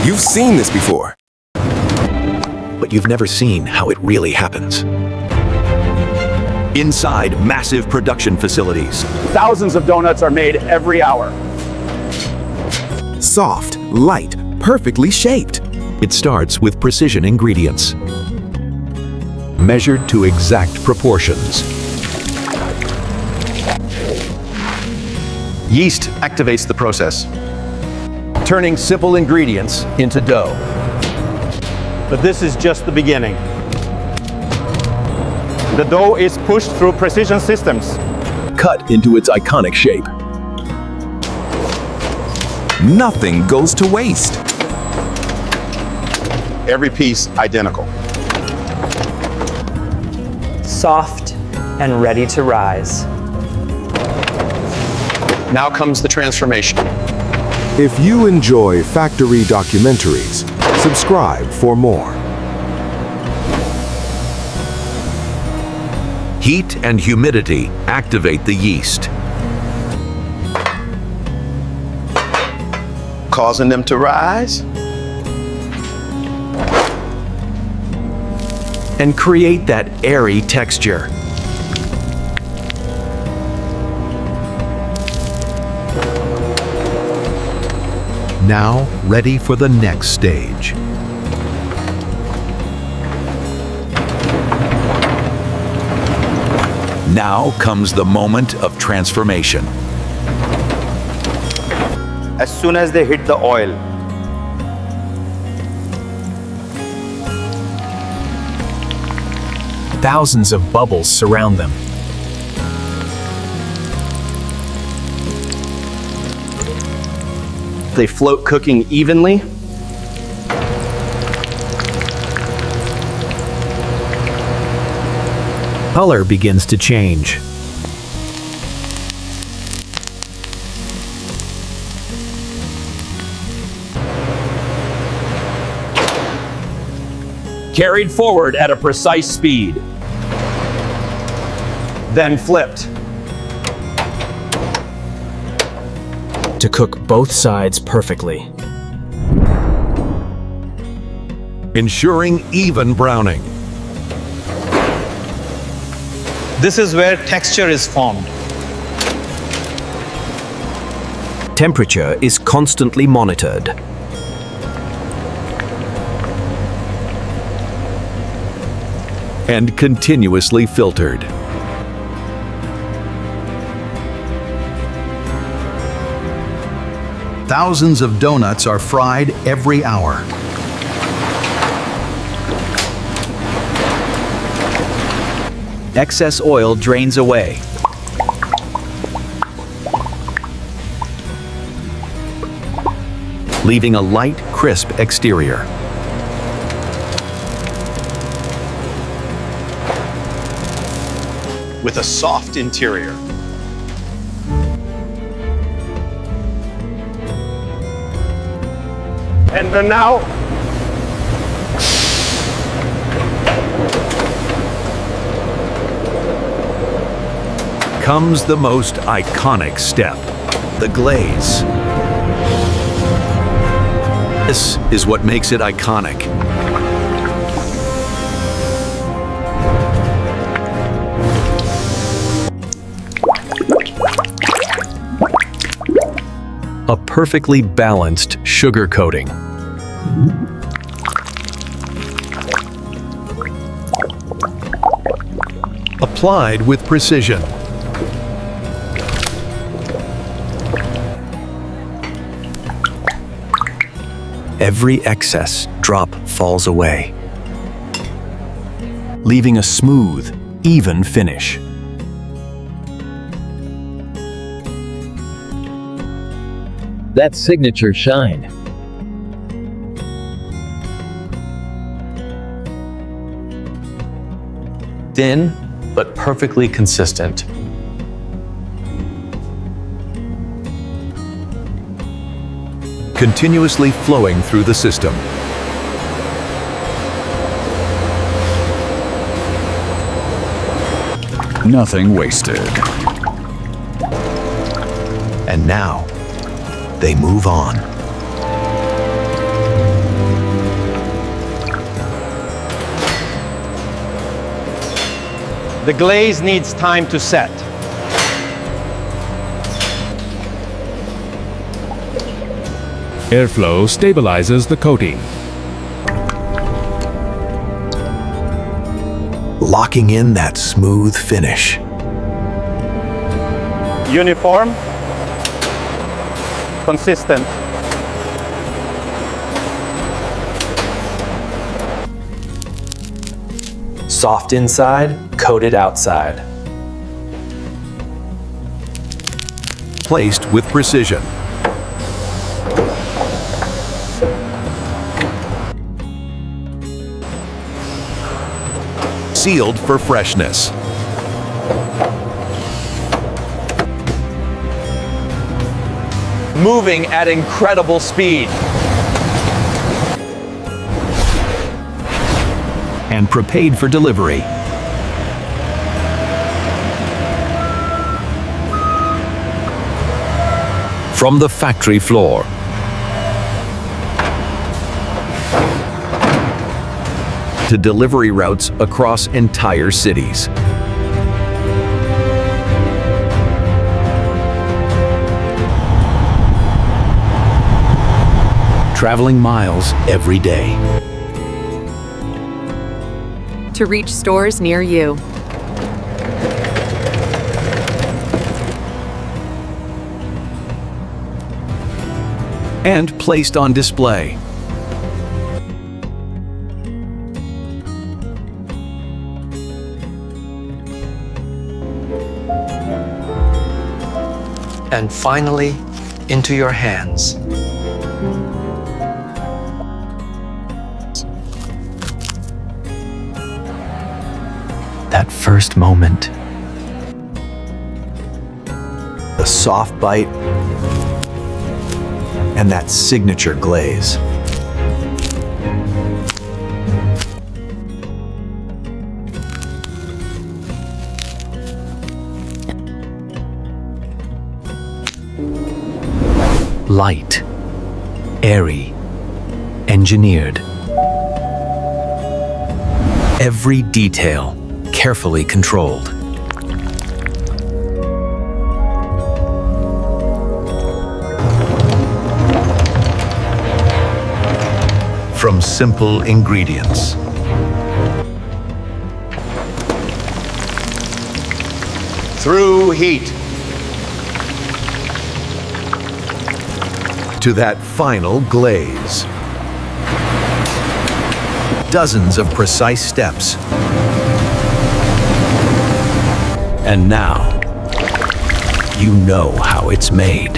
You've seen this before. But you've never seen how it really happens. Inside massive production facilities, Thousands of donuts are made every hour. Soft, light, perfectly shaped. it starts with precision ingredients, measured to exact proportions. Yeast activates the process, turning simple ingredients into dough. But this is just the beginning. The dough is pushed through precision systems. Cut into its iconic shape. Nothing goes to waste. Every piece identical. Soft and ready to rise. Now comes the transformation. If you enjoy factory documentaries, subscribe for more. Heat and humidity activate the yeast, Causing them to rise. and create that airy texture. Now ready for the next stage. Now comes the moment of transformation. As soon as they hit the oil, Thousands of bubbles surround them. They float, cooking evenly. Color begins to change. Carried forward at a precise speed. Then flipped. To cook both sides perfectly. Ensuring even browning. This is where texture is formed. Temperature is constantly monitored. And continuously filtered. Thousands of donuts are fried every hour. Excess oil drains away. Leaving a light, crisp exterior. With a soft interior. and then now, Comes the most iconic step, the glaze. This is what makes it iconic. A perfectly balanced sugar coating. Applied with precision. Every excess drop falls away, leaving a smooth, even finish. That signature shine. Thin, but perfectly consistent. Continuously flowing through the system. Nothing wasted. And now, they move on. The glaze needs time to set. Airflow stabilizes the coating. Locking in that smooth finish. Uniform, consistent. Soft inside, coated outside. Placed with precision. Sealed for freshness. Moving at incredible speed. And prepaid for delivery. From the factory floor. To delivery routes across entire cities. Traveling miles every day. To reach stores near you. And placed on display. And finally, into your hands. That first moment. The soft bite. And that signature glaze. Light, airy, engineered. Every detail carefully controlled. From simple ingredients. Through heat. To that final glaze. Dozens of precise steps. And now, you know how it's made.